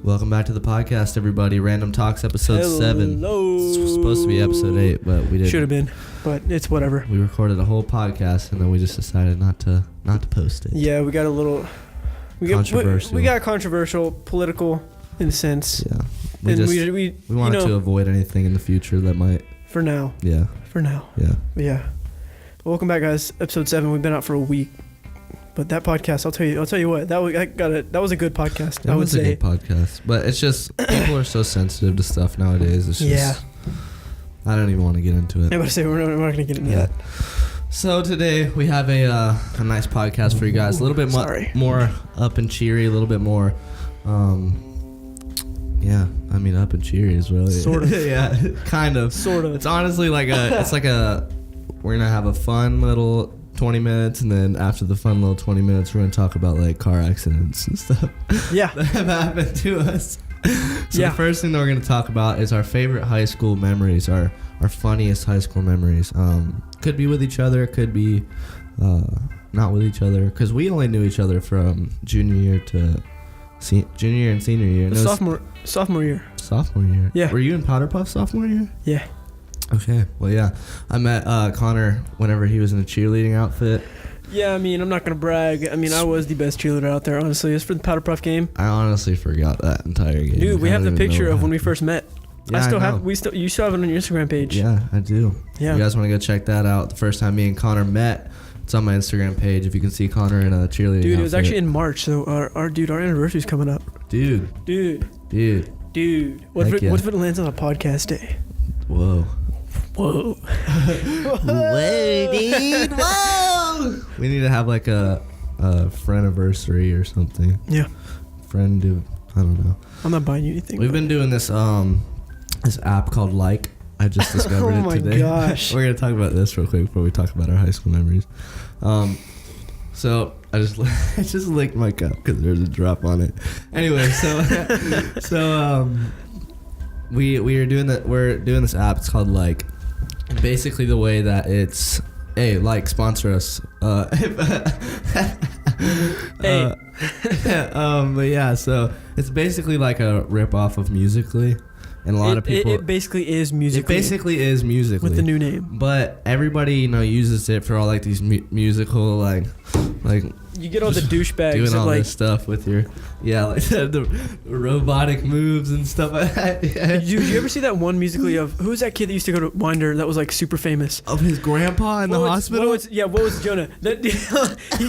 Welcome back to the podcast, everybody. Random Talks, episode 7. It's supposed to be episode 8, but we didn't. Should have been, but it's whatever. We recorded a whole podcast, and then we just decided not to post it. Yeah, we got a little... Controversial. We got controversial, political, in a sense. Yeah. We wanted to avoid anything in the future that might... For now. Yeah. For now. Yeah. Yeah. But welcome back, guys. Episode 7. We've been out for a week. But that podcast, I'll tell you what, that was a good podcast. That was a good podcast. But it's just, people are so sensitive to stuff nowadays. It's just, I don't even want to get into it. I'm about to say, we're not going to get into that. So today we have a nice podcast for you guys. A little bit more up and cheery, a little bit more, up and cheery is really. Sort of. Yeah, kind of. Sort of. It's honestly like we're going to have a fun little 20 minutes, and then after the fun little 20 minutes, we're going to talk about like car accidents and stuff. Yeah. That have happened to us. So the first thing that we're going to talk about is our favorite high school memories, our funniest high school memories. Could be with each other, could be not with each other, because we only knew each other from junior year to junior year and senior year. Sophomore year. Sophomore year. Yeah. Were you in Powder Puff sophomore year? Yeah. Okay. Well, yeah. I met Connor whenever he was in a cheerleading outfit. Yeah, I mean, I'm not going to brag. I mean, I was the best cheerleader out there, honestly. It's for the Powder Puff game. I honestly forgot that entire game. Dude, we have the picture of when we first met. Yeah, you still have it on your Instagram page. Yeah, I do. Yeah. You guys want to go check that out? The first time me and Connor met, it's on my Instagram page. If you can see Connor in a cheerleading Dude, outfit. it was actually in March, so our anniversary's coming up. Dude. What if it lands on a podcast day? Whoa. Whoa, dude. Whoa. We need to have like a friendiversary or something. Yeah. I don't know. I'm not buying you anything. We've been doing this app called Like. I just discovered it today. Oh my gosh. We're gonna talk about this real quick before we talk about our high school memories. So I just licked my cup because there's a drop on it. Anyway, we're doing this app. It's called Like. Basically, the way that it's, hey, Like, sponsor us. Hey. But yeah, so it's basically like a rip off of Musical.ly, and a lot of people. It basically is Musical.ly. It basically is Musical.ly with the new name. But everybody, uses it for all like these musical like. You get all the douchebags doing all like this stuff with your, like the robotic moves and stuff like that. Did you ever see that one Musical.ly of who's that kid that used to go to Winder that was like super famous? Of his grandpa in the hospital? What was Jonah? He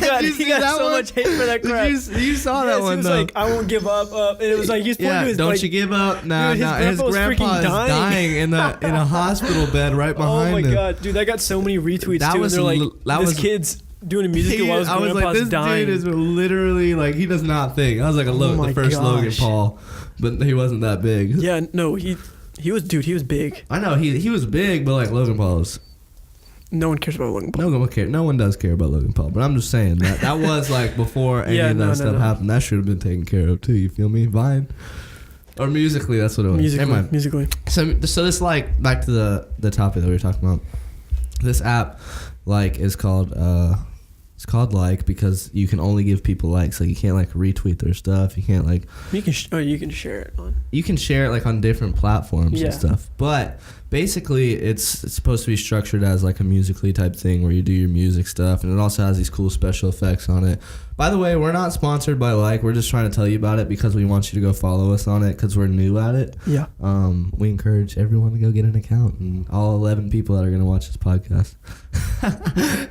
got so much hate for that crap. You saw that one, he was though. like, I won't give up. And it was like, he's pointing to his, don't like, you give up. Nah, his grandpa is dying in a hospital bed right behind him. Oh my god, dude, that got so many retweets too. And they're like, this kid's doing a musical while his grandpa's dying. This dude is literally like, he does not think. I was like the first Logan Paul, but he wasn't that big. Yeah, no, he was big. I know he was big, but like Logan Paul is. No one cares about Logan Paul. No one does care about Logan Paul, but I'm just saying that was like before any of that stuff happened. That should have been taken care of too. You feel me? Vine. Or Musical.ly, that's what it was. Musical.ly. So this, like, back to the topic that we were talking about. This app, like, is called it's called Like because you can only give people likes. Like, you can't like retweet their stuff. You can't like. You can share it on. You can share it like on different platforms and stuff. But basically, it's supposed to be structured as like a Musical.ly type thing where you do your music stuff, and it also has these cool special effects on it. By the way, we're not sponsored by Like. We're just trying to tell you about it because we want you to go follow us on it because we're new at it. Yeah. We encourage everyone to go get an account, and all 11 people that are going to watch this podcast.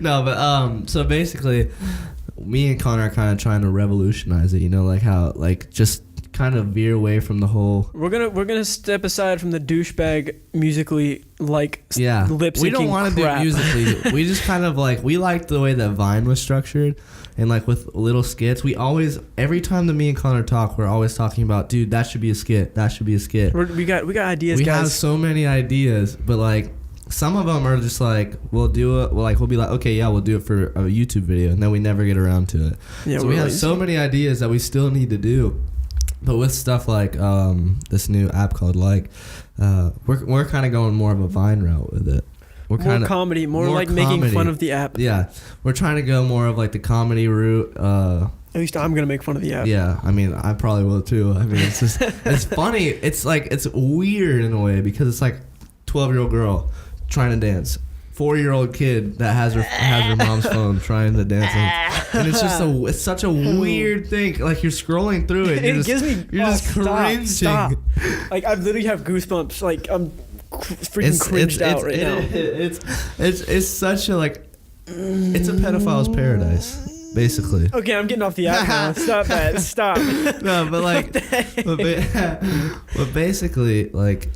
No, but so basically, me and Connor are kind of trying to revolutionize it. Like how like just kind of veer away from the whole. We're gonna step aside from the douchebag Musical.ly like lip syncing. We don't want to do Musical.ly. We just kind of like, we liked the way that Vine was structured, and like with little skits. We always, every time that me and Connor talk, we're always talking about, dude, that should be a skit. That should be a skit. We got ideas. We guys. have so many ideas, but like. Some of them are just like, we'll do it. We'll be like, okay, yeah, we'll do it for a YouTube video, and then we never get around to it. Yeah, so we have so many ideas that we still need to do. But with stuff like this new app called Like, we're kind of going more of a Vine route with it. we're kind of comedy, more like making fun of the app. Yeah, we're trying to go more of like the comedy route. At least I'm gonna make fun of the app. Yeah, I mean, I probably will too. I mean, it's just it's funny. It's like it's weird in a way because it's like 12-year-old girl trying to dance. 4-year-old kid that has her mom's phone trying to dance, and it's just it's such a weird thing. Like you're scrolling through it, It gives me you're just cringing. Stop. Like I literally have goosebumps. Like I'm freaking cringed out right now. It's such a like, it's a pedophile's paradise. Basically. Okay, I'm getting off the app now. Stop that. Stop. No, but like, but basically, like,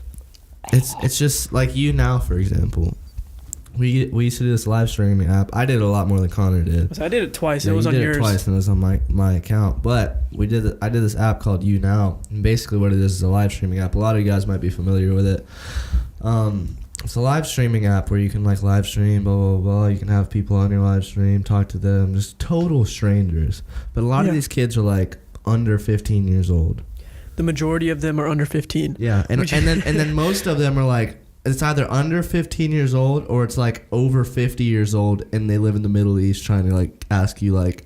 it's just like now, for example. We used to do this live streaming app. I did it a lot more than Connor did. So I did it twice. Yeah, it was on yours. You did it twice, and it was on my account. But I did this app called You Now, and basically what it is a live streaming app. A lot of you guys might be familiar with it. It's a live streaming app where you can like live stream, blah, blah, blah. You can have people on your live stream, talk to them, just total strangers. But a lot of these kids are like under 15 years old. The majority of them are under 15. Yeah, and then most of them are like, it's either under 15 years old or it's like over 50 years old and they live in the Middle East trying to like ask you like,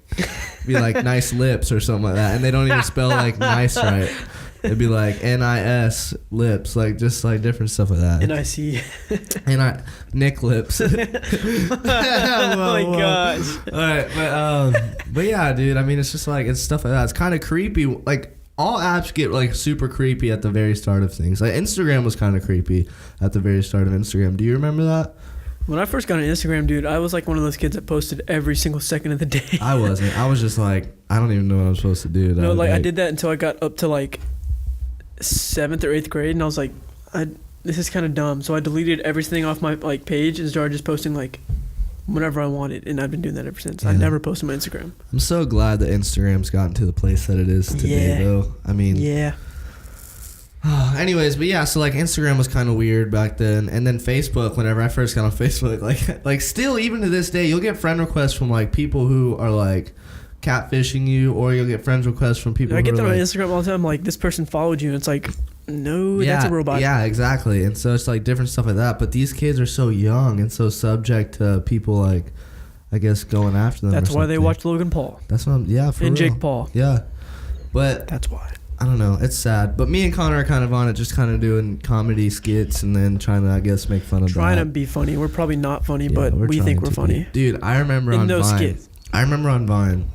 be like nice lips or something like that. And they don't even spell like nice right. It'd be like NIS lips, like just like different stuff like that. NIC. Nick lips. Oh my gosh. All right, but yeah, dude. I mean, it's just like it's stuff like that. It's kind of creepy. Like all apps get like super creepy at the very start of things. Like Instagram was kind of creepy at the very start of Instagram. Do you remember that? When I first got on Instagram, dude, I was like one of those kids that posted every single second of the day. I wasn't. I was just like, I don't even know what I'm supposed to do. No, like I did that until I got up to like 7th or 8th grade, and I was like, this is kind of dumb. So I deleted everything off my like page and started just posting like whenever I wanted, and I've been doing that ever since. Yeah. I never posted my Instagram. I'm so glad that Instagram's gotten to the place that it is today, though. I mean, yeah. Anyways, but yeah, so like Instagram was kind of weird back then, and then Facebook. Whenever I first got on Facebook, like still even to this day, you'll get friend requests from like people who are like catfishing you, or you'll get friend requests from people. I get that on like, Instagram all the time. Like, this person followed you, and it's like, no, that's a robot. Yeah, exactly. And so it's like different stuff like that. But these kids are so young and so subject to people like, I guess, going after them. That's why they watch Logan Paul. That's what for real. Jake Paul. Yeah, but that's why. I don't know. It's sad. But me and Connor are kind of on it, just kind of doing comedy skits and then trying to, I guess, make fun of Trying to be funny. We're probably not funny, but we think we're funny. Dude, I remember on Vine. Skits. I remember on Vine,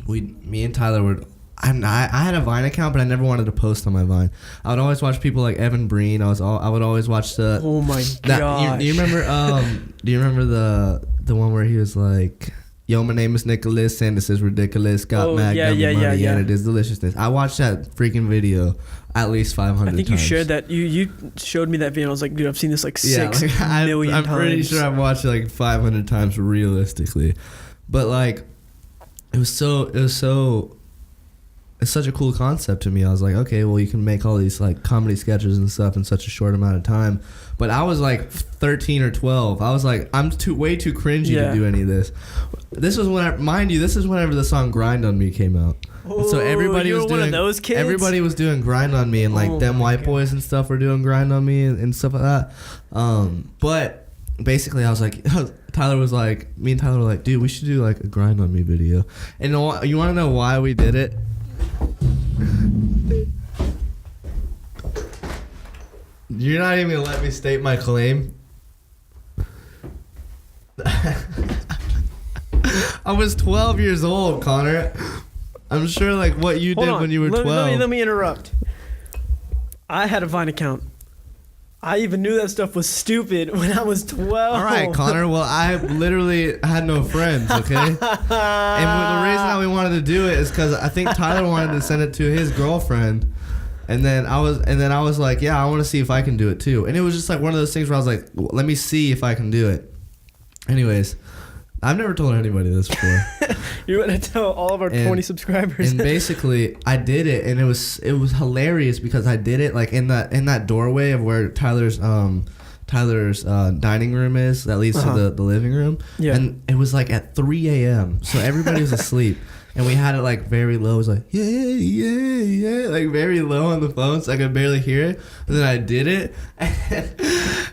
me and Tyler would... I had a Vine account, but I never wanted to post on my Vine. I would always watch people like Evan Breen. I would always watch the... Oh my gosh. Do you remember the one where he was like... Yo, my name is Nicholas, and this is ridiculous. Got mad, got me money, and it is deliciousness. I watched that freaking video at least 500 times. I think you shared that. You showed me that video. I was like, dude, I've seen this like 6 million times. I'm pretty sure I've watched it like 500 times realistically. But like, it's such a cool concept to me. I was like, okay, well, you can make all these like comedy sketches and stuff in such a short amount of time. But I was like 13 or 12. I was like, I'm way too cringy to do any of this. This was whenever the song "Grind on Me" came out. Oh, so everybody was doing one of those kids. Everybody was doing "Grind on Me," and like them white boys and stuff were doing "Grind on Me" and stuff like that. But basically, I was like, me and Tyler were like, dude, we should do like a "Grind on Me" video. And you want to know why we did it? You're not even gonna let me state my claim. I was 12 years old, Connor. I'm sure like what you did when you were 12. Let me interrupt. I had a Vine account. I even knew that stuff was stupid when I was 12. All right, Connor. Well, I literally had no friends, okay? And the reason that we wanted to do it is because I think Tyler wanted to send it to his girlfriend. And then I was like, yeah, I want to see if I can do it too. And it was just like one of those things where I was like, let me see if I can do it. Anyways, I've never told anybody this before. You're going to tell all of our 20 subscribers. And basically, I did it, and it was hilarious because I did it like in that doorway of where Tyler's dining room is that leads to the living room. Yeah. And it was like at 3 a.m. So everybody was asleep. and we had it like very low. It was like yeah, like very low on the phone, so I could barely hear it. And then I did it,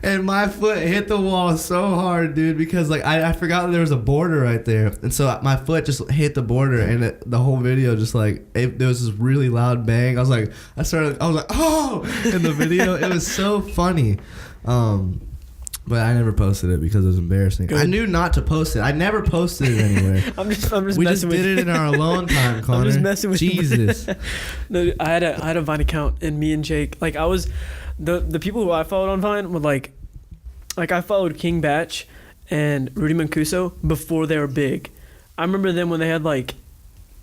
and my foot hit the wall so hard, dude, because like I forgot there was a border right there, and so my foot just hit the border, and the whole video just like there was this really loud bang. I was like, oh, in the video. It was so funny. But I never posted it because it was embarrassing. Good. I knew not to post it. I never posted it anywhere. I'm just we just did it in our alone time, Connor. I'm just messing with Jesus. No, I had a Vine account, and me and Jake, like I was, the people who I followed on Vine were like I followed King Batch and Rudy Mancuso before they were big. I remember them when they had like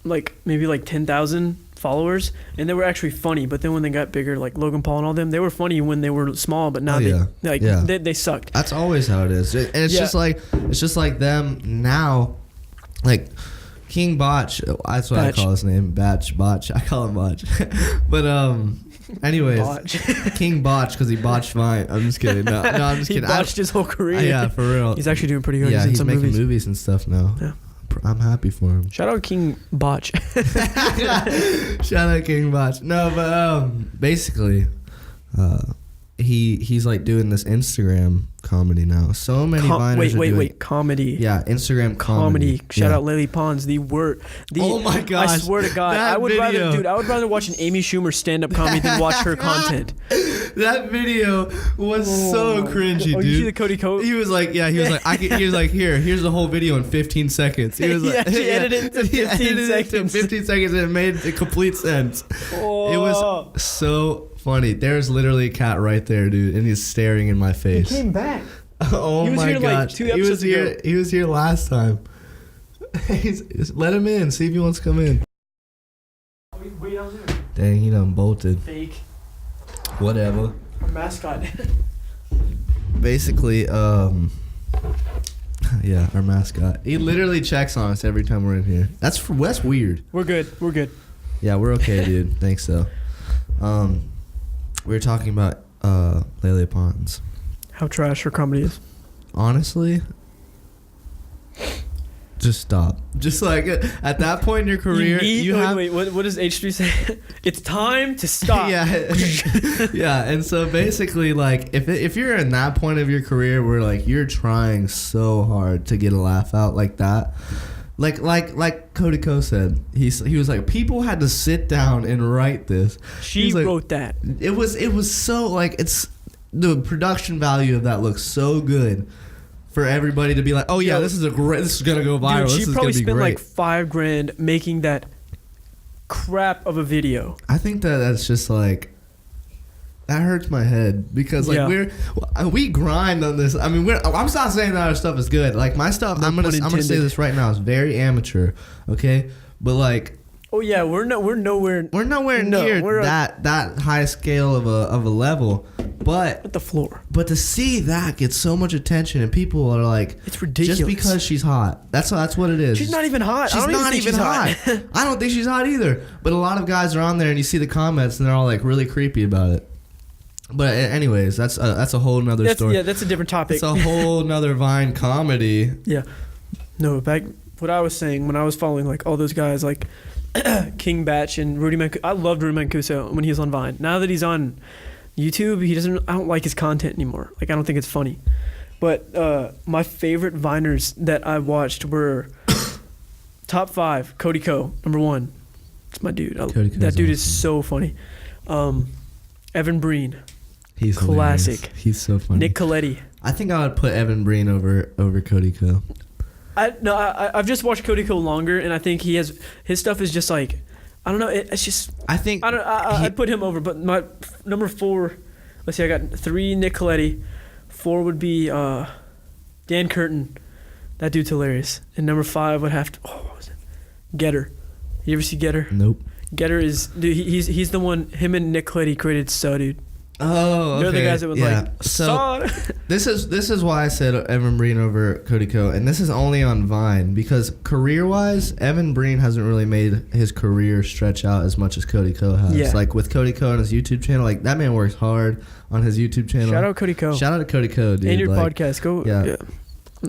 maybe like 10,000 followers, and they were actually funny. But then when they got bigger, like Logan Paul and all them, they were funny when they were small. But now they sucked. That's always how it is, and it's just like them now, like King Botch. That's what Batch. I call his name, Botch. I call him Botch. But anyways, Botch. King Botch because he botched Vine. I'm just kidding. No, I'm just kidding. He botched his whole career. Yeah, for real. He's actually doing pretty good. Yeah, he's making movies. movies and stuff now. Yeah. I'm happy for him. Shout out King Botch. Shout out King Botch. No, but basically, he's like doing this Instagram comedy now. So many Viners wait, comedy. Yeah, Instagram comedy. Shout out Lily Pons. Oh my gosh! I swear to God, I would rather watch an Amy Schumer stand-up comedy than watch her content. That video was so cringy, dude. You see the Cody Coat? He was like, here's the whole video in 15 seconds. He was like, he edited it to 15 seconds. 15 seconds, and it made complete sense. Oh. It was so funny. There's literally a cat right there, dude, and he's staring in my face. He came back. Oh my gosh. Like 2 episodes ago. He was here last time. Let him in. See if he wants to come in. Wait down there. Dang, he done bolted. Fake. Whatever. Our mascot. Basically, yeah, our mascot. He literally checks on us every time we're in here. That's weird. We're good. Yeah, we're okay, dude. Thanks, though. We were talking about Leila Pons. How trash her comedy is. Honestly, just stop. Just like at that point in your career, wait. What does H3 say? It's time to stop. Yeah. And so basically, like, if you're in that point of your career where like you're trying so hard to get a laugh out like that, like Cody Ko said, he was like, people had to sit down and write this. She wrote that. It was so like it's. The production value of that looks so good for everybody to be like, oh yeah, this is gonna go viral. Dude, she probably spent great. like $5,000 making that crap of a video. I think that's just like that hurts my head because like we grind on this. I mean, I'm not saying that our stuff is good. Like my stuff, I'm gonna say this right now, is very amateur. Okay, but like. Oh yeah, we're nowhere near that high scale of a level, but at the floor. But to see that get so much attention and people are like, it's ridiculous. Just because she's hot, that's what it is. She's not even hot. She's not even hot. I don't think she's hot either. But a lot of guys are on there and you see the comments and they're all like really creepy about it. But anyways, that's a whole nother story. Yeah, that's a different topic. It's a whole nother Vine comedy. Yeah. No, back what I was saying when I was following like all those guys like. King Batch and Rudy Mancuso. I loved Rudy Mancuso when he was on Vine. Now that he's on YouTube, I don't like his content anymore. Like I don't think it's funny. But my favorite Viners that I watched were top 5. Cody Ko, number 1. It's my dude. That dude is so funny. Evan Breen. He's classic. Hilarious. He's so funny. Nick Coletti. I think I would put Evan Breen over Cody Ko. I've just watched Cody Ko longer, and I think his stuff is just like, I don't know. It's just I'd put him over, but my number 4. Let's see, I got 3 Nick Coletti, 4 would be Dan Curtin. That dude's hilarious. And number 5 would have to what was it? Getter. You ever see Getter? Nope. Getter is dude. He's the one. Him and Nick Coletti created So Dude. Oh, okay. They're the guys that would like. So this is why I said Evan Breen over Cody Ko, and this is only on Vine because career-wise, Evan Breen hasn't really made his career stretch out as much as Cody Ko has. Yeah. Like with Cody Ko on his YouTube channel, like that man works hard on his YouTube channel. Shout out Cody Ko. Shout out to Cody Ko, dude. And your podcast, go. Yeah.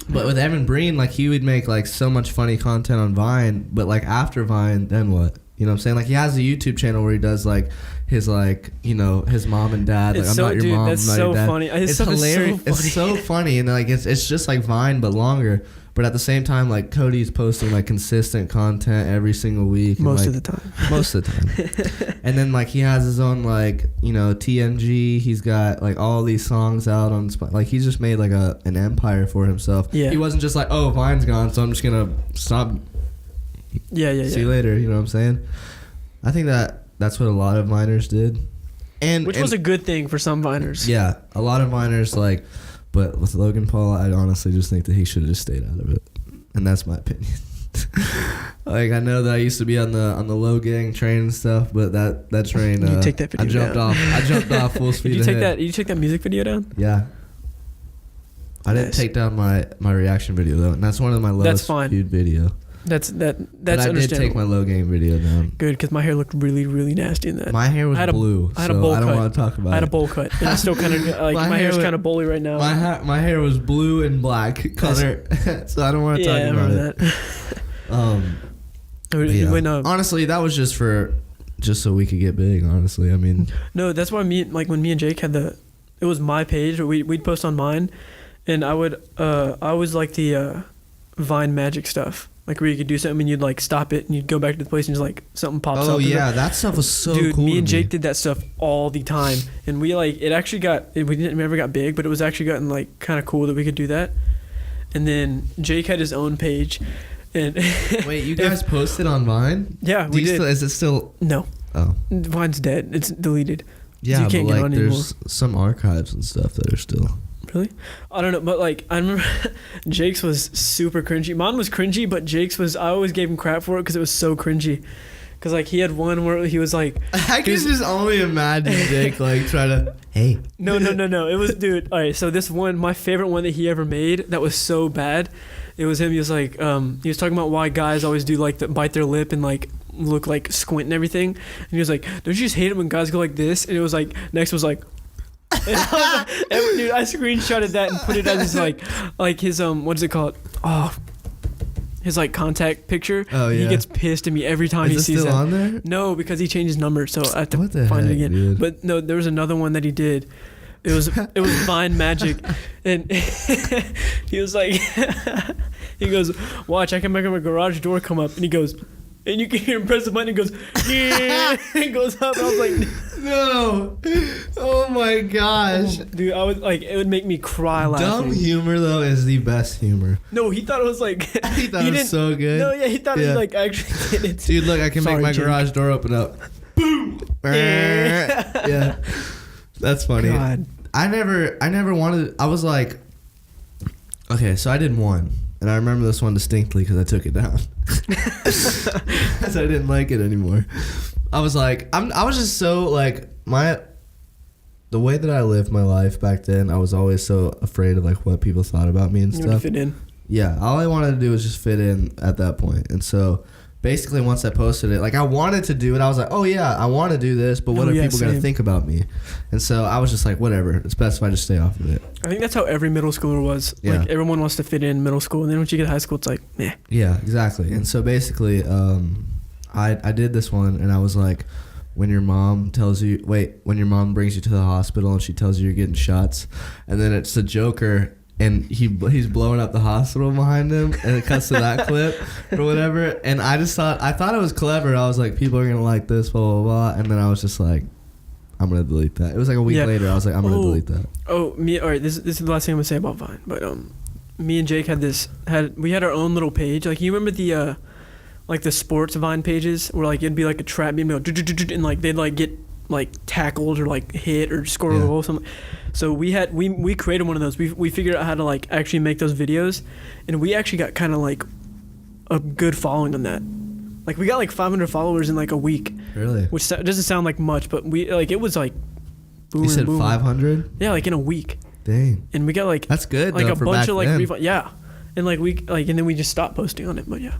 But with Evan Breen, like he would make like so much funny content on Vine, but like after Vine, then what? You know what I'm saying? Like he has a YouTube channel where he does like his like, you know, his mom and dad. Like, I'm not your mom, that's I'm not so your dad. funny. It's hilarious. It's so funny, and like it's just like Vine but longer. But at the same time, like Cody's posting like consistent content every single week. Most like, of the time. Most of the time. And then like he has his own like, you know, TNG. He's got like all these songs out on like he's just made like an empire for himself. Yeah. He wasn't just like, oh, Vine's gone, so I'm just gonna stop. Yeah. See you later. You know what I'm saying? I think that's what a lot of Viners did. Which was a good thing for some Viners. Yeah, a lot of Viners like. But with Logan Paul, I honestly just think that he should have just stayed out of it, and that's my opinion. Like I know that I used to be on the low gang train and stuff, but that train, you take that video down. I jumped off full speed. Did you take that music video down? Yeah. I didn't take down my reaction video though, and that's one of my lowest viewed video. That's but I understandable. did take my low gang video down. Good, because my hair looked really, really nasty in that. My hair was blue, I had a bowl cut. I don't want to talk about it. I had a bowl cut. And it's still kind of like my hair's kind of bowly right now. My hair was blue and black color, so I don't want to talk about it. Honestly, that was just so we could get big. Honestly, I mean, no, that's why when me and Jake had it was my page. We'd post on mine, and I was like the Vine magic stuff. Like where you could do something and you'd like stop it and you'd go back to the place and just like something pops up. Oh yeah, that stuff was so cool. Dude, me and Jake did that stuff all the time, and we like it actually we never got big, but it was actually gotten like kind of cool that we could do that. And then Jake had his own page, and wait, you guys posted on Vine? Yeah, we did. Is it still? No. Oh. Vine's dead. It's deleted. Yeah, so you can't but get like on there's anymore. some archives and stuff that are still. Really? I don't know, but like I remember Jake's was super cringy. Mine was cringy, but Jake's was, I always gave him crap for it because it was so cringy. Because like he had one where he was like, I can just only imagine Jake like try to, hey. No. It was, dude. All right, so this one, my favorite one that he ever made that was so bad, it was him. He was like, he was talking about why guys always do like bite their lip and like look like squint and everything. And he was like, don't you just hate it when guys go like this? And it was like, next was like, dude, I screenshotted that and put it as his like his what is it called? Oh, his like contact picture. Oh yeah. He gets pissed at me every time he sees that. Is it still that. on there? No, because he changed his number, so I have to what the find heck, it again. Dude? But no, there was another one that he did. It was Vine Magic, and he was like, he goes, watch, I can make my garage door come up, and he goes. And you can hear him press the button and it goes, yeah, it goes up. And I was like, no. Oh my gosh. Dude, I would like, it would make me cry laughing. Dumb humor, though, is the best humor. No, he thought it was like, he thought it was so good. No, yeah, he thought it was like actually did it. Dude, look, I can make my garage door open up. Boom. Yeah. That's funny. God. I never wanted, I was like, okay, so I did one. And I remember this one distinctly because I took it down. Because I didn't like it anymore. I was like, I was just so like, the way that I lived my life back then, I was always so afraid of like what people thought about me and stuff. You want to fit in? Yeah, all I wanted to do was just fit in at that point. And so basically once I posted it, like I wanted to do it. I was like, oh yeah, I want to do this, but what are people going to think about me? And so I was just like, whatever, it's best if I just stay off of it. I think that's how every middle schooler was. Yeah. Like everyone wants to fit in middle school, and then once you get to high school, it's like, meh. Yeah, exactly. And so basically, I did this one, and I was like, when your mom brings you to the hospital and she tells you you're getting shots, and then it's the Joker, and he's blowing up the hospital behind him, and it cuts to that clip or whatever. And I thought it was clever. I was like, people are gonna like this, blah blah blah. And then I was just like, I'm gonna delete that. It was like a week later. I was like, I'm gonna delete that. Oh, all right. This is the last thing I'm gonna say about Vine. But me and Jake we had our own little page. Like you remember the like the sports Vine pages where like it'd be like a trap beam, and like they'd like get like tackled or like hit or score a goal or something. So we created one of those. We figured out how to like actually make those videos, and we actually got kind of like a good following on that. Like we got like 500 followers in like a week. Really? Which doesn't sound like much, but we like it was like. You said 500? Yeah, like in a week. Dang. And we got like that's good. Like though, a for bunch back of like then. yeah, and like and then we just stopped posting on it. But yeah.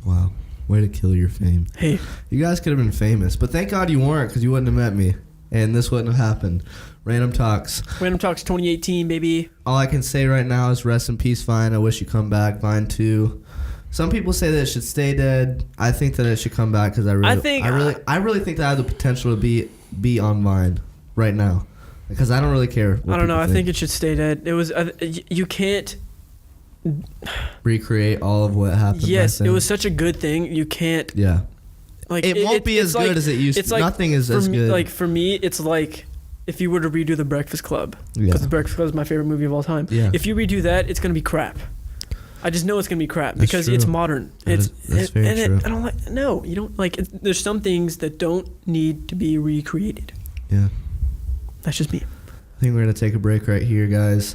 Wow. Way to kill your fame. Hey. You guys could have been famous, but thank God you weren't, because you wouldn't have met me. and this wouldn't have happened. Random Talks 2018, baby. All I can say right now is rest in peace, Vine. I wish you come back. Vine 2. Some people say that it should stay dead. I think that it should come back because I really think that I have the potential to be on Vine right now. Because I don't really care. I don't know. I think it should stay dead. It was you can't recreate all of what happened. Yes, it was such a good thing. You can't. Yeah. Like it won't be as good as it used to. Nothing is as good. Like for me, it's like if you were to redo The Breakfast Club, because The Breakfast Club is my favorite movie of all time. Yeah. If you redo that, it's gonna be crap. I just know it's gonna be crap because it's modern. That's very true. I don't like. No, you don't like. There's some things that don't need to be recreated. Yeah. That's just me. I think we're going to take a break right here, guys.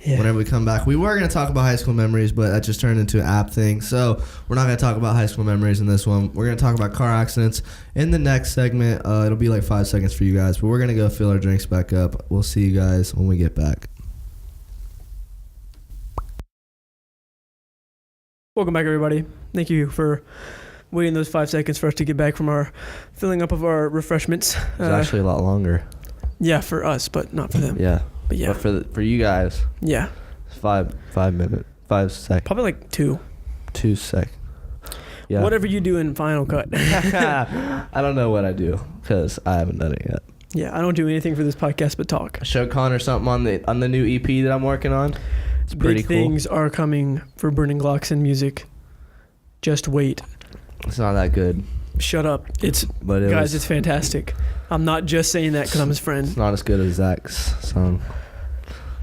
Whenever we come back, we were going to talk about high school memories, but that just turned into an app thing. So we're not going to talk about high school memories in this one. We're going to talk about car accidents in the next segment. It'll be like 5 seconds for you guys, but we're going to go fill our drinks back up. We'll see you guys when we get back. Welcome back, everybody. Thank you for waiting those 5 seconds for us to get back from our filling up of our refreshments. It's actually a lot longer. Yeah, for us, but not for them. Yeah. But yeah. But for you guys. Yeah. It's 5 minutes. 5 seconds. Probably like 2. 2 seconds. Yeah. Whatever you do in Final Cut. I don't know what I do because I haven't done it yet. Yeah, I don't do anything for this podcast but talk. I showed Connor something on the new EP that I'm working on. It's pretty Big cool. things are coming for Burning Glocks and music. Just wait. It's not that good. Shut up. It's fantastic. I'm not just saying that because I'm his friend. It's not as good as Zach's song,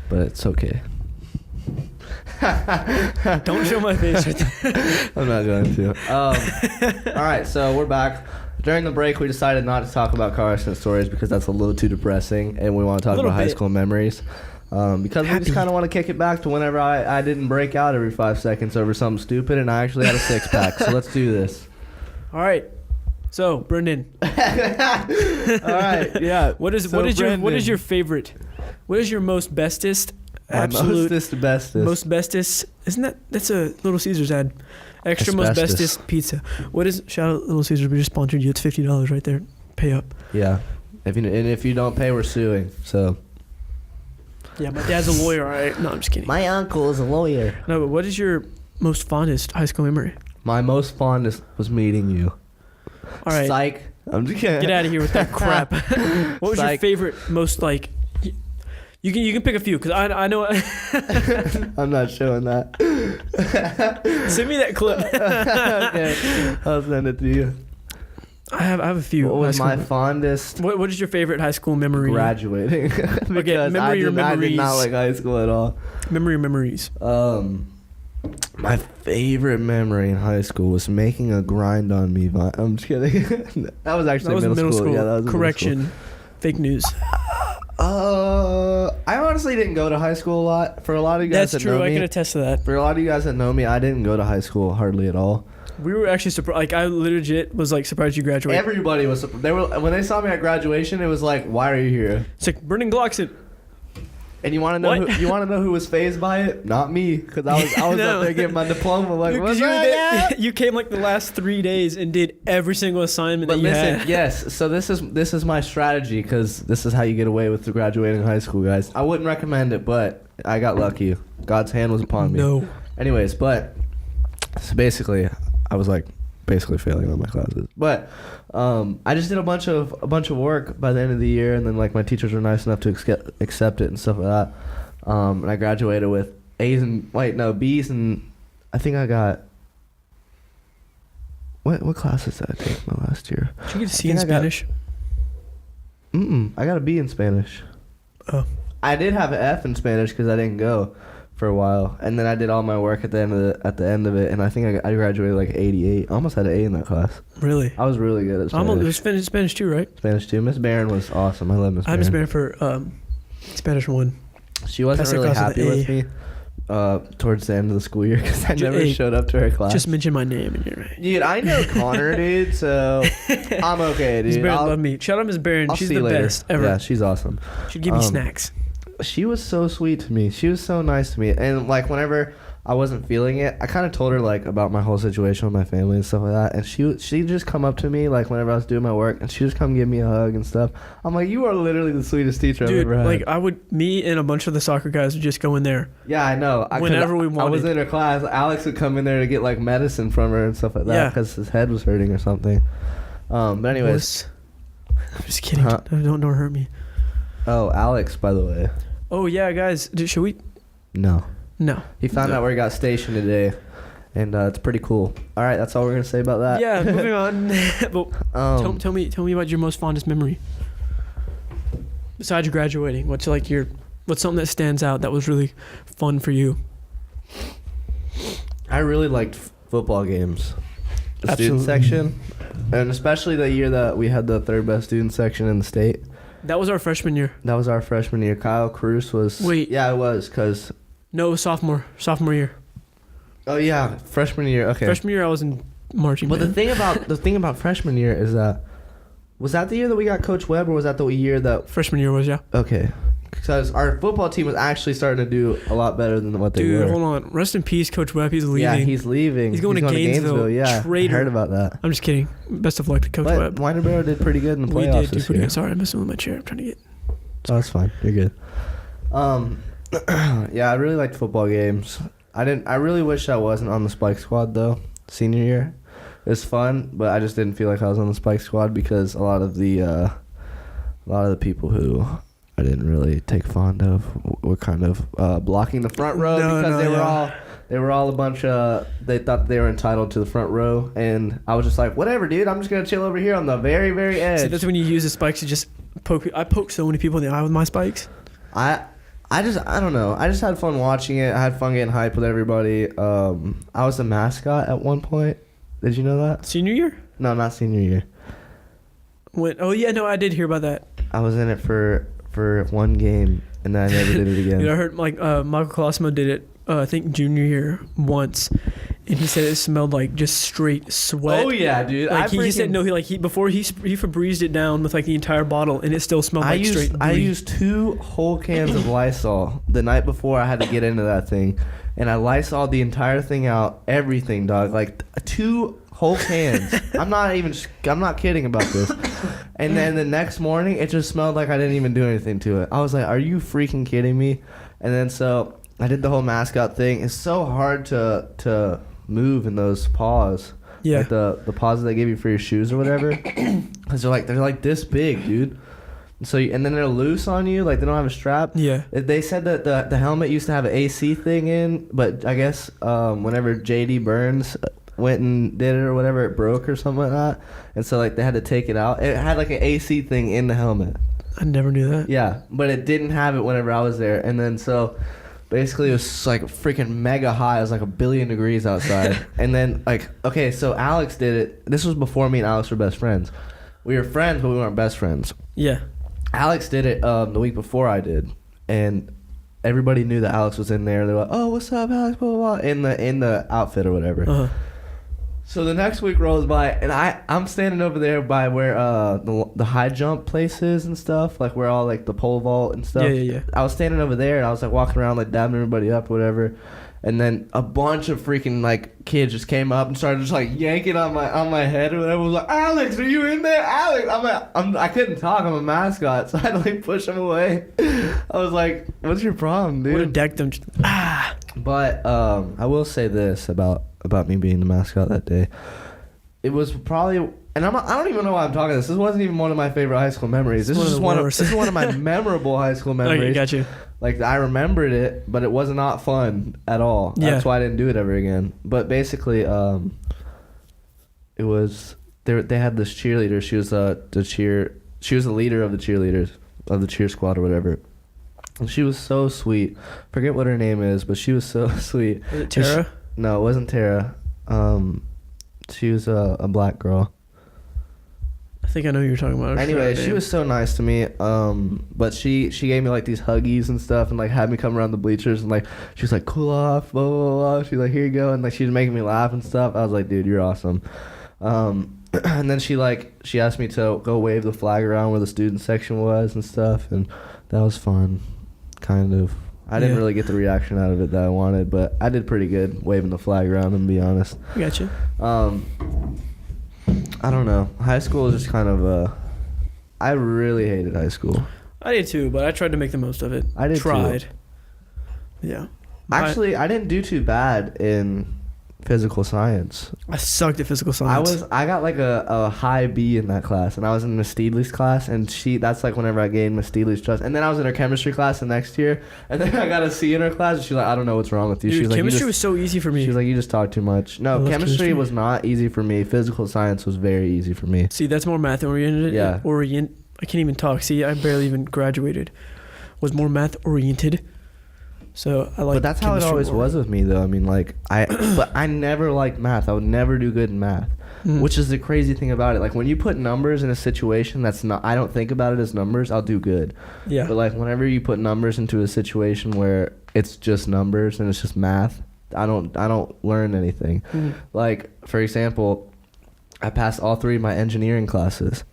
but it's okay. Don't show my face right there. I'm not going to. All right, so we're back. During the break, we decided not to talk about car accident stories because that's a little too depressing, and we want to talk about high school memories. Because we just kind of want to kick it back to whenever I didn't break out every 5 seconds over something stupid, and I actually had a six-pack. So let's do this. All right. So, Brendan. All right, yeah. What is your favorite? What is your most bestest? Absolute most bestest. That's a Little Caesars ad. Extra most bestest pizza. What is? Shout out Little Caesars. We just sponsored you. It's $50 right there. Pay up. Yeah. If you don't pay, we're suing. So. Yeah, my dad's a lawyer. All right. No, I'm just kidding. My uncle is a lawyer. No, but what is your most fondest high school memory? My most fondest was meeting you. All right. Psych. I'm just kidding. Get out of here with that crap. What was your favorite, most like? You can pick a few because I know. I'm not showing that. Send me that clip. Okay, I'll send it to you. I have a few. What was my fondest? What is your favorite high school memory? Graduating. Okay, memories. I did not like high school at all. Memories. My favorite memory in high school was making a grind on me. I'm just kidding. That was actually middle school. Yeah, that was correction. Middle school. Fake news. I honestly didn't go to high school a lot. For a lot of you guys That's that know true. me, I can attest to that. For a lot of you guys that know me, I didn't go to high school hardly at all. We were actually surprised. Like, I legit was like surprised you graduated. Everybody was. They were when they saw me at graduation. It was like, "Why are you here?" It's like Burning Glocks. And you want to know? You want to know who was fazed by it? Not me, because I was no. up there getting my diploma. Like, what's you came like the last 3 days and did every single assignment. But listen, yes. So this is my strategy, because this is how you get away with the graduating high school, guys. I wouldn't recommend it, but I got lucky. God's hand was upon me. No. Anyways, but so basically, I was like failing all my classes, but I just did a bunch of work by the end of the year, and then like my teachers were nice enough to accept it and stuff like that, and I graduated with B's, and I think I got what classes did I take my last year? Did you get a C in Spanish? I got a B in Spanish. Oh, I did have an F in Spanish because I didn't go for a while, and then I did all my work at the end of it, and I think I graduated like 88. I almost had an A in that class. Really? I was really good at Spanish. There's Spanish too, right? Spanish too. Miss Barron was awesome. I love Miss Barron. I had Miss Barron for Spanish 1. She wasn't really happy with me towards the end of the school year because I never showed up to her class. Just mention my name and you're right. Dude, I know Connor, dude, so I'm okay, dude. Miss Barron loved me. Shout out Miss Barron. She's the best ever. Yeah, she's awesome. She'd give me snacks. She was so sweet to me. She was so nice to me. And like whenever I wasn't feeling it. I kind of told her like about my whole situation with my family and stuff like that, and she'd just come up to me like whenever I was doing my work, and she'd just come give me a hug and stuff. I'm like, you are literally the sweetest teacher I've ever had. Like me and a bunch of the soccer guys would just go in there. Yeah, I know. Whenever we wanted. I was in her class. Alex would come in there to get like medicine from her and stuff like that because his head was hurting or something. But anyways, I'm just kidding. Don't hurt me. Oh, Alex, by the way. Oh yeah, guys. Should we? No. He found out where he got stationed today, and it's pretty cool. All right, that's all we're gonna say about that. Yeah, moving on. But tell me about your most fondest memory besides graduating. What's something that stands out that was really fun for you? I really liked football games, the student section, and especially the year that we had the third best student section in the state. That was our freshman year. Kyle Cruz was. Wait. Yeah, it was because. No, sophomore year. Oh yeah, freshman year. Okay. Freshman year, I was in marching band. But the thing about freshman year is that was that the year that we got Coach Webb, or was that the year that freshman year was? Yeah. Okay. Because our football team was actually starting to do a lot better than what they were. Dude, hold on. Rest in peace, Coach Webb. He's leaving. Yeah, he's leaving. He's going to Gainesville. Yeah, Traitor. I heard about that. I'm just kidding. Best of luck to Coach Webb. Winerboro did pretty good in the playoffs. We did do pretty good. Sorry, I'm messing with my chair. I'm trying to get. Oh, that's fine. You're good. Yeah, I really liked football games. I really wish I wasn't on the Spike Squad though. Senior year, it was fun, but I just didn't feel like I was on the Spike Squad because a lot of the people who I didn't really take fond of were kind of blocking the front row because they were all a bunch of. They thought they were entitled to the front row, and I was just like, whatever, dude. I'm just gonna chill over here on the very, very edge. See, that's when you use the spikes to just poke. I poked so many people in the eye with my spikes. I don't know. I just had fun watching it. I had fun getting hyped with everybody. I was the mascot at one point. Did you know that? Senior year? No, not senior year. Oh yeah, no, I did hear about that. I was in it for one game, and then I never did it again. Dude, I heard Michael Colosimo did it. I think junior year once, and he said it smelled like just straight sweat. Oh yeah, dude. Like he said no. Before he Febrezed it down with like the entire bottle, and it still smelled straight. I used 2 whole cans of Lysol the night before I had to get into that thing, and I Lysoled the entire thing out, everything, dog. Like 2 whole cans. I'm not kidding about this. And then the next morning, it just smelled like I didn't even do anything to it. I was like, "Are you freaking kidding me?" And then so I did the whole mascot thing. It's so hard to move in those paws. Yeah. Like the paws that they give you for your shoes or whatever. Because they're like this big, dude. So and then they're loose on you, like they don't have a strap. Yeah. They said that the helmet used to have an AC thing in, but I guess whenever JD Burns went and did it or whatever, it broke or something like that. And so like they had to take it out. It had like an AC thing in the helmet. I never knew that. Yeah, but it didn't have it whenever I was there. And then so basically it was like freaking mega high. It was like 1 billion degrees outside. And then like, okay, so Alex did it. This was before me and Alex were best friends. We were friends, but we weren't best friends. Yeah. Alex did it the week before I did. And everybody knew that Alex was in there. They were like, "Oh, what's up, Alex?" Blah, blah, blah, in the outfit or whatever. Uh-huh. So the next week rolls by, and I'm standing over there by where the high jump place is and stuff, like where all like the pole vault and stuff. Yeah. I was standing over there, and I was like walking around like dabbing everybody up, whatever. And then a bunch of freaking like kids just came up and started just like yanking on my head or whatever. I was like, "Alex, are you in there, Alex?" I couldn't talk. I'm a mascot, so I had to like push him away. I was like, "What's your problem, dude?" Would have decked them. But I will say this about me being the mascot that day. It was probably, and I don't even know why I'm talking this. This wasn't even one of my favorite high school memories. This is one of my memorable high school memories. Okay, got you. Like I remembered it, but it was not fun at all. Yeah. That's why I didn't do it ever again. But basically, it was they had this cheerleader. She was She was the leader of the cheerleaders of the cheer squad or whatever. And she was so sweet. Forget what her name is, but she was so sweet. Was it Tara? No, it wasn't Tara. She was a black girl. I think I know who you're talking about. Anyway, she was so nice to me. But she gave me like these huggies and stuff, and like had me come around the bleachers, and like she was like, "Cool off, blah blah blah." She's like, "Here you go," and like she was making me laugh and stuff. I was like, "Dude, you're awesome." And then she asked me to go wave the flag around where the student section was and stuff, and that was fun. Kind of. I didn't really get the reaction out of it that I wanted, but I did pretty good waving the flag around, to be honest. Gotcha. I don't know. High school is just kind of I really hated high school. I did too, but I tried to make the most of it. I did tried. too. Yeah. Actually, I didn't do too bad in physical science. I sucked at physical science. I got like a high B in that class, and I was in Miss Steedley's class, and that's like whenever I gained Miss Steedley's trust. And then I was in her chemistry class the next year, and then I got a C in her class, and she's like, I don't know what's wrong with you. Dude, She's like, chemistry was so easy for me. She was like, you just talk too much. No, chemistry was not easy for me. Physical science was very easy for me. See, that's more math oriented. Yeah. I can't even talk. See, I barely even graduated. Was more math oriented. So I like. But that's how it always was with me, though. I mean, like but I never liked math. I would never do good in math, which is the crazy thing about it. Like when you put numbers in a situation that's not, I don't think about it as numbers, I'll do good. Yeah. But like whenever you put numbers into a situation where it's just numbers and it's just math, I don't learn anything. Like for example, I passed all 3 of my engineering classes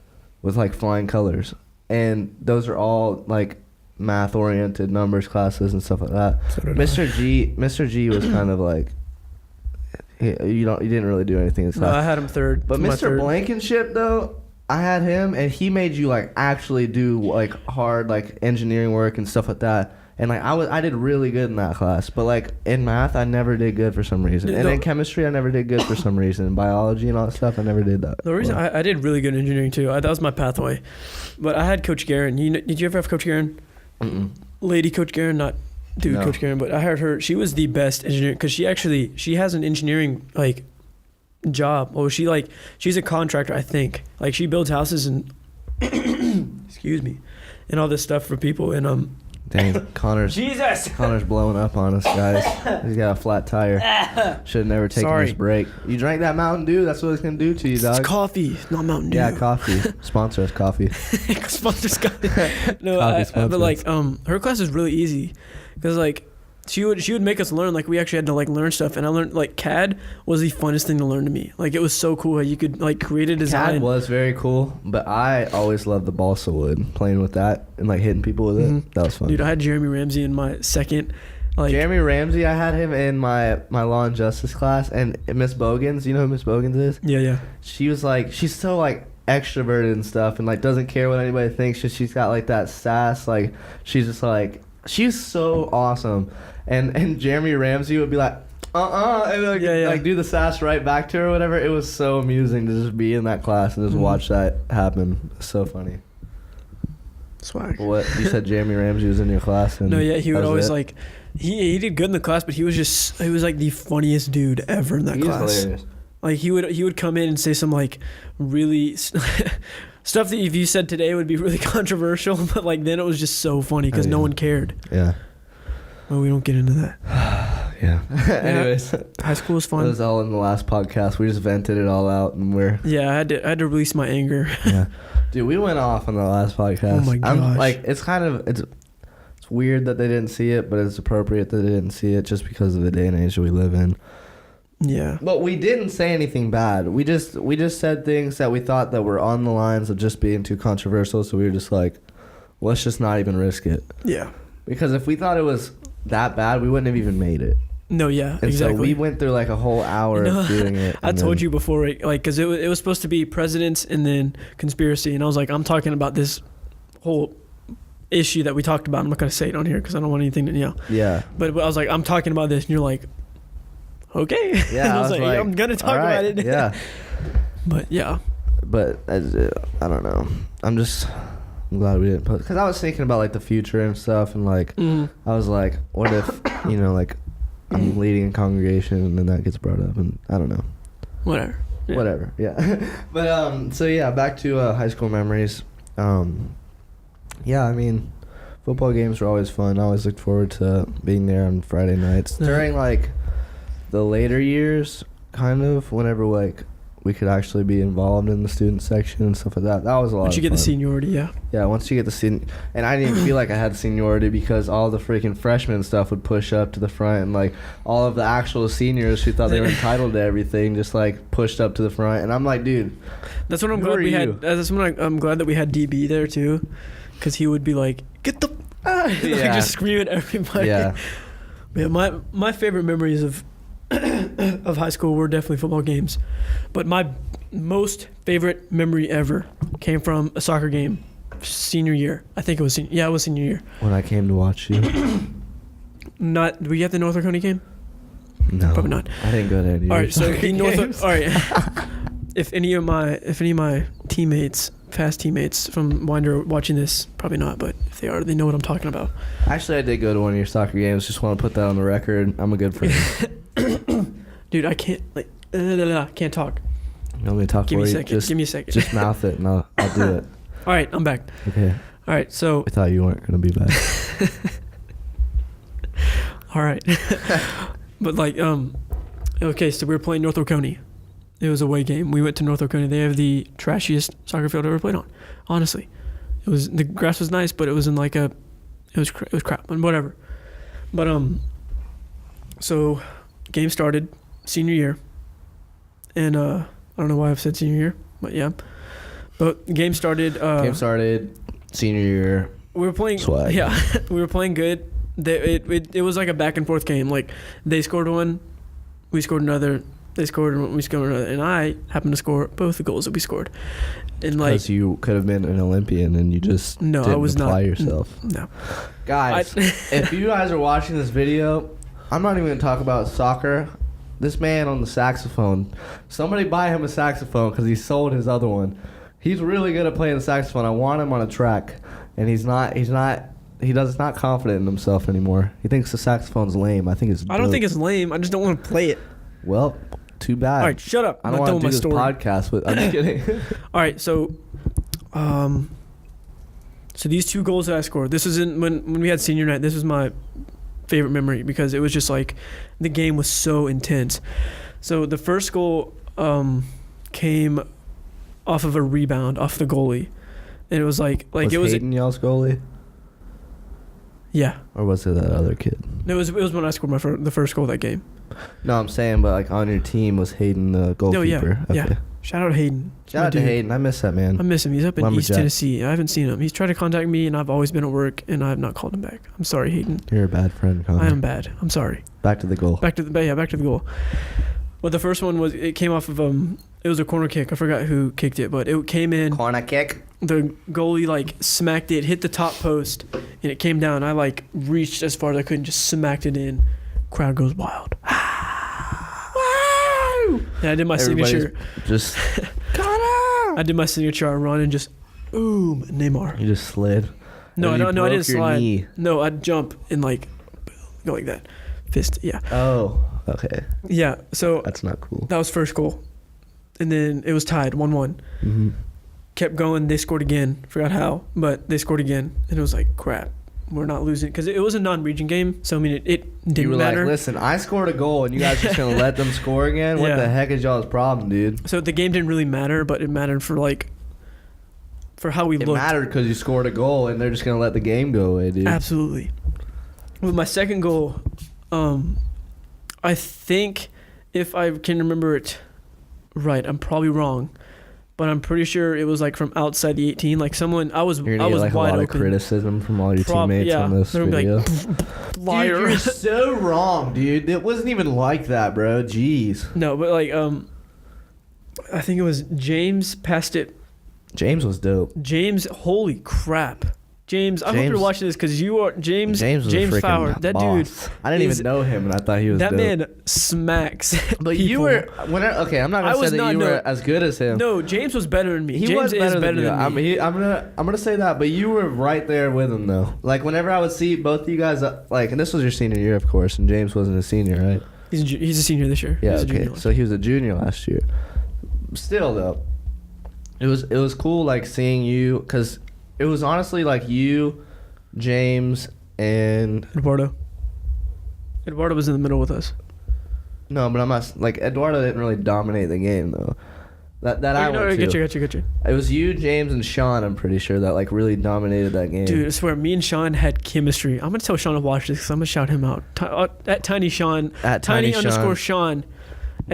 with like flying colors, and those are all like math oriented numbers classes and stuff like that. So Mr. G was kind of like he didn't really do anything in class. No, I had him third. But Mr. Blankenship though, I had him, and he made you like actually do like hard like engineering work and stuff like that. And like I did really good in that class, but like in math I never did good for some reason, and in chemistry I never did good for some reason. In biology and all that stuff I never did that. The reason I did really good in engineering too, that was my pathway. But I had Coach Guerin. Did you ever have Coach Guerin? Lady Coach Guerin, not dude no. Coach Guerin, but I heard her. She was the best engineer because she has an engineering like job. Oh, she's a contractor, I think. Like she builds houses and excuse me, and all this stuff for people. And dang, Connor's blowing up on us, guys. He's got a flat tire. Should have never taken this break. You drank that Mountain Dew. That's what it's gonna do to you, dog. It's coffee, not Mountain Dew. Yeah, coffee. Sponsor us, coffee. Sponsor coffee. No, but like her class is really easy because like she would make us learn. Like we actually had to like learn stuff, and I learned like CAD was the funnest thing to learn to me. Like it was so cool how you could like create a design. CAD was very cool, but I always loved the balsa wood, playing with that and like hitting people with it. That was fun. Dude, I had Jeremy Ramsey in my second. Like Jeremy Ramsey, I had him in my law and justice class, and Miss Bogans. You know who Miss Bogans is? Yeah. She was like, she's so like extroverted and stuff, and like doesn't care what anybody thinks. She's got like that sass. Like she's just like, she's so awesome. And Jeremy Ramsey would be like, and like do the sass right back to her or whatever. It was so amusing to just be in that class and just watch that happen. So funny. Swag. What you said? Jeremy Ramsey was in your class? And no, yeah, he would always like, he did good in the class, but he was like the funniest dude ever in that class. Hilarious. Like he would come in and say some like really stuff that if you said today would be really controversial, but like then it was just so funny because no one cared. Yeah. Well, we don't get into that. Yeah. Anyways, high school was fun. It was all in the last podcast. We just vented it all out, and I had to release my anger. Yeah, dude, we went off on the last podcast. Oh my gosh. I'm like, it's weird that they didn't see it, but it's appropriate that they didn't see it just because of the day and age that we live in. Yeah. But we didn't say anything bad. We just said things that we thought that were on the lines of just being too controversial. So we were just like, let's just not even risk it. Yeah. Because if we thought it was that bad, we wouldn't have even made it. No, yeah, and exactly. So we went through like a whole hour of doing it. I told you before, like, because it was supposed to be presidents and then conspiracy, and I was like, I'm talking about this whole issue that we talked about. I'm not gonna say it on here because I don't want anything to Yeah. But I was like, I'm talking about this, and you're like, okay. Yeah. I was like, I'm gonna talk about it. Yeah. But yeah. But I don't know. I'm glad we didn't post, because I was thinking about like the future and stuff, and like I was like, what if like I'm leading a congregation and then that gets brought up, and I don't know. Whatever. Yeah. But so yeah, back to high school memories. Yeah, I mean, football games were always fun. I always looked forward to being there on Friday nights during like the later years, kind of whenever like we could actually be involved in the student section and stuff like that. That was a lot of fun. Once you get the seniority, yeah. Yeah, once you get the and I didn't feel like I had seniority because all the freaking freshmen and stuff would push up to the front, and like all of the actual seniors who thought they were entitled to everything just like pushed up to the front, and I'm like, dude, that's what I'm glad we had. That's when I'm glad that we had DB there too, because he would be like, get the like just screaming at everybody. Yeah. Man, my favorite memories of of high school were definitely football games, but my most favorite memory ever came from a soccer game, senior year. I think it was it was senior year. When I came to watch you. Were you at the North County game? No, probably not. I didn't go to any. All right, so all right. If any of my teammates, past teammates from Winder watching this, probably not, but if they are, they know what I'm talking about. Actually, I did go to one of your soccer games. Just want to put that on the record. I'm a good friend. Dude, I can't can't talk. You want me to talk Give for me a you? second. Give me a second. Just mouth it, and I'll do it. All right, I'm back. Okay. All right, so I thought you weren't gonna be back. all right, but like okay, so we were playing North Oconee. It was a away game. We went to North Oconee. They have the trashiest soccer field I've ever played on. Honestly, the grass was nice, but it was in like it was crap, but whatever. But so game started senior year, and I don't know why I've said senior year, but yeah. But game started. Senior year. We were playing. Swag. Yeah, we were playing good. It was like a back and forth game. Like they scored one, we scored another. They scored one, we scored another, and I happened to score both the goals that we scored. And like, because you could have been an Olympian and you just no, didn't I was apply not. yourself. No, Guys, if you guys are watching this video, I'm not even gonna talk about soccer. This man on the saxophone, somebody buy him a saxophone because he sold his other one. He's really good at playing the saxophone. I want him on a track, and he's not confident in himself anymore. He thinks the saxophone's lame. I think it's. I don't think it's lame. I just don't want to play it. Well, too bad. All right, shut up. I don't want to do this podcast with. I'm just kidding. All right, so these two goals that I scored. This was when we had senior night. This was my favorite memory because it was just like the game was so intense. So the first goal came off of a rebound off the goalie, and it was like was it was Hayden y'all's goalie? Yeah. Or was it that other kid? No, it was when I scored the first goal of that game. No, I'm saying, but like on your team was Hayden the goalkeeper. Oh, yeah. Shout out Hayden. Shout out to Hayden. I miss that man. I miss him. He's up in Lumberjack. East Tennessee. I haven't seen him. He's tried to contact me, and I've always been at work, and I have not called him back. I'm sorry, Hayden. You're a bad friend, Connor. I am bad. I'm sorry. Back to the goal. Back to the goal. Well, the first one it came off of it was a corner kick. I forgot who kicked it, but it came in. Corner kick. The goalie like smacked it, hit the top post, and it came down. I like reached as far as I could and just smacked it in. Crowd goes wild. Wow! And I did my signature. Just I did my signature. I run and just boom, Neymar. You just slid. No, I didn't slide. Knee. No, I'd jump and like go like that. Fist, yeah. Oh, okay. Yeah, so that's not cool. That was first goal. And then it was tied 1-1. Mm-hmm. Kept going. They scored again. Forgot how, but they scored again. And it was like, crap, we're not losing. Because it was a non-region game, so I mean, it didn't you were matter. Like, listen, I scored a goal, and you guys just going to let them score again? What the heck is y'all's problem, dude? So the game didn't really matter, but it mattered for how we looked. It mattered because you scored a goal, and they're just going to let the game go away, dude. Absolutely. With my second goal, I think if I can remember it right, I'm probably wrong, but I'm pretty sure it was like from outside the 18. Like someone, I was like wide a lot open. Of criticism from all your teammates on this video. Like, liar. Dude, you're so wrong, dude. It wasn't even like that, bro. Jeez. No, but like I think it was James passed it. James was dope. James, holy crap. James, I hope you're watching this because you are James Fowler. That boss. dude. I didn't even know him, and I thought he was that dope. Man smacks. But people. you were okay. I'm not gonna say that you were as good as him. No, James was better than me. He James was better than me. I'm I'm gonna say that, but you were right there with him though. Like whenever I would see both of you guys, like, and this was your senior year, of course, and James wasn't a senior, right? He's a senior this year. Yeah, okay. So he was a junior last year. Still though, it was cool like seeing you because it was honestly like you, James, and Eduardo. Eduardo was in the middle with us. No, but I'm not like Eduardo didn't really dominate the game though. I get you. It was you, James, and Sean. I'm pretty sure that like really dominated that game. Dude, I swear, me and Sean had chemistry. I'm gonna tell Sean to watch this because I'm gonna shout him out. At Tiny Sean. At Tiny _Sean.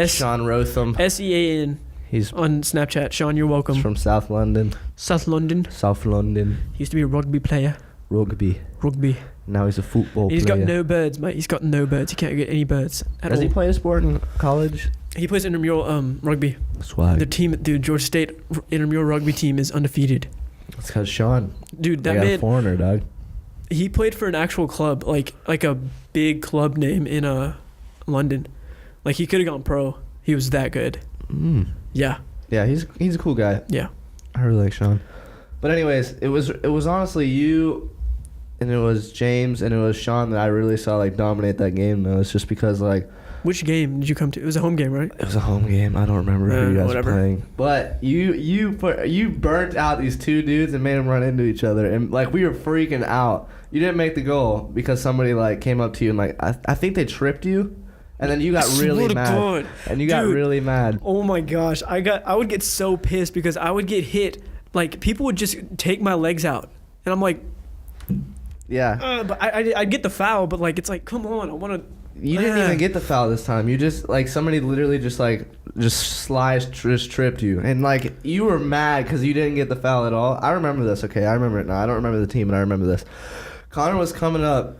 Sean Rotham. SEAN. He's on Snapchat. Sean, you're welcome. He's from South London. South London. South London. He used to be a rugby player. Rugby. Now he's a football He's player. got no birds, mate. He's got no birds. He can't get any birds at Does all. he play a sport in college? He plays intramural rugby. Swag. The team, dude, Georgia State intramural rugby team is undefeated. It's because Sean. Dude, that They got a man, foreigner, dog. he played for an actual club, like a big club name in London. Like he could have gone pro. He was that good. Yeah. Yeah, he's a cool guy. Yeah. I really like Sean. But anyways, it was honestly you, and it was James, and it was Sean that I really saw like dominate that game. Though it's just because like. Which game did you come to? It was a home game, right? It was a home game. I don't remember who you guys were playing. But you burnt out these two dudes and made them run into each other, and like we were freaking out. You didn't make the goal because somebody like came up to you and like I think they tripped you, and then you got really mad. God. And you got really mad. Oh my gosh, I would get so pissed because I would get hit. Like people would just take my legs out, and I'm like, yeah. But I'd get the foul, but like it's like, come on, I want to. You didn't even get the foul this time. You just like somebody literally just tripped you, and like you were mad because you didn't get the foul at all. I remember this. Okay, I remember it now. I don't remember the team, but I remember this. Connor was coming up,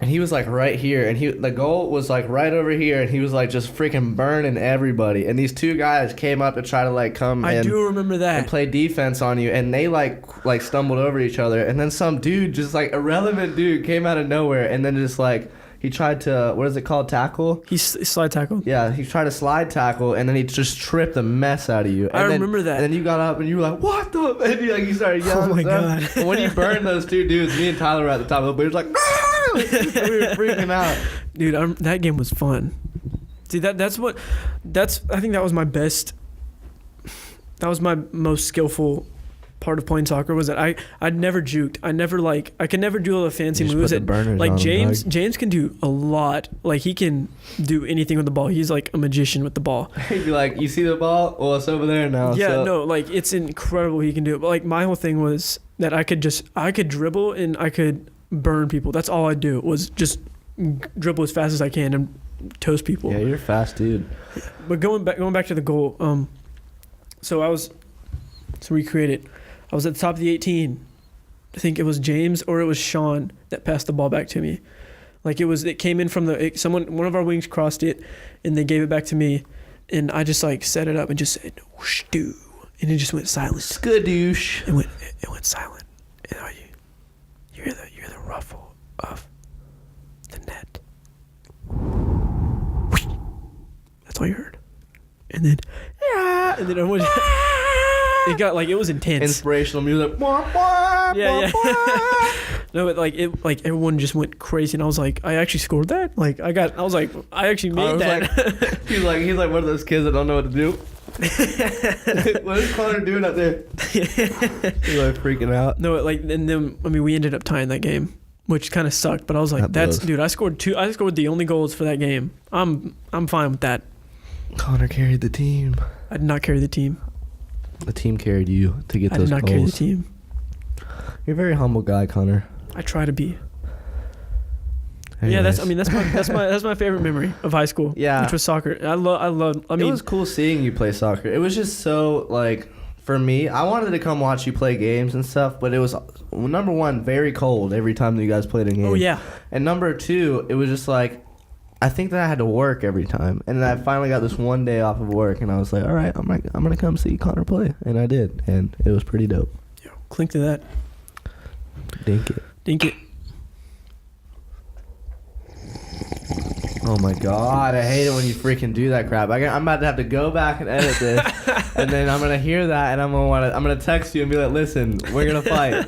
and he was like right here, and the goal was like right over here, and he was like just freaking burning everybody. And these two guys came up to try to like come. I do remember that. And play defense on you, and they like stumbled over each other, and then some dude, just like irrelevant dude, came out of nowhere, and then just like. He tried to, what is it called, tackle? He slide tackled. Yeah, he tried to slide tackle, and then he just tripped the mess out of you. And I remember that. And then you got up, and you were like, what the? And you started yelling. Oh, my God. And when you burned those two dudes, me and Tyler were at the top of the boat. He was like, ah! We were freaking out. Dude, that game was fun. See, I think that was my best, that was my most skillful part of playing soccer was that I'd never juked. I could never do all the fancy moves that like James can do a lot. Like he can do anything with the ball. He's like a magician with the ball. He'd be like, you see the ball? Well, it's over there now. Yeah, so. No, like it's incredible he can do it. But like my whole thing was that I could dribble and I could burn people. That's all I do was just dribble as fast as I can and toast people. Yeah, you're a fast dude. But going back to the goal, to recreate it. I was at the top of the 18. I think it was James or it was Sean that passed the ball back to me. Like it came in from one of our wings crossed it, and they gave it back to me, and I just like set it up and just said whoosh doo, and it just went silent. Skadoosh. It went silent, and you hear the ruffle of the net. Whoosh. That's all you heard, and then everyone. It got like it was intense. Inspirational music. Yeah. No, but like everyone just went crazy, and I was like, I actually scored that. I actually made that. He's like one of those kids that don't know what to do. What is Connor doing up there? He's like freaking out. No, and then we ended up tying that game, which kind of sucked. But I was like, dude, I scored two. I scored the only goals for that game. I'm fine with that. Connor carried the team. I did not carry the team. The team carried you to get those goals. I did not carry the team. You're a very humble guy, Connor. I try to be. Anyways. Yeah, that's my favorite memory of high school. Yeah, which was soccer. It was cool seeing you play soccer. It was just so like for me, I wanted to come watch you play games and stuff, but it was number one, very cold every time that you guys played a game. Oh yeah. And number two, it was just like I think that I had to work every time, and then I finally got this one day off of work, and I was like, all right, I'm gonna come see Connor play, and I did, and it was pretty dope. Yo, clink to that. Dink it. Oh my god, I hate it when you freaking do that crap. I'm about to have to go back and edit this, and then I'm gonna hear that, and I'm gonna text you and be like, listen, we're gonna fight.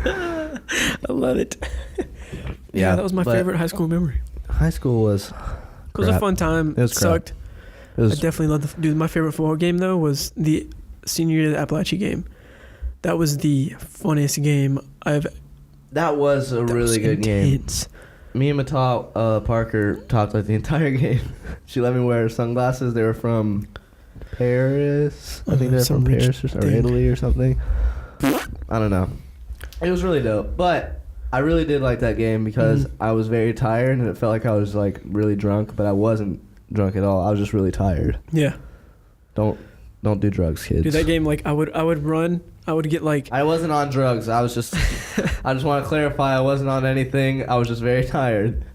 I love it. Yeah, that was my favorite high school memory. High school was It was a fun time. It sucked. I definitely loved my favorite football game though was the senior year of the Appalachia game. That was the funniest game That was a really good game. Me and Matal Parker talked like the entire game. She let me wear sunglasses. They were from Paris. I think they're from Paris or Italy or something. I don't know. It was really dope, but I really did like that game because I was very tired and it felt like I was like really drunk, but I wasn't drunk at all. I was just really tired. Yeah. Don't do drugs, kids. Dude, that game, like I would run I would get like I wasn't on drugs. I just want to clarify. I wasn't on anything. I was just very tired.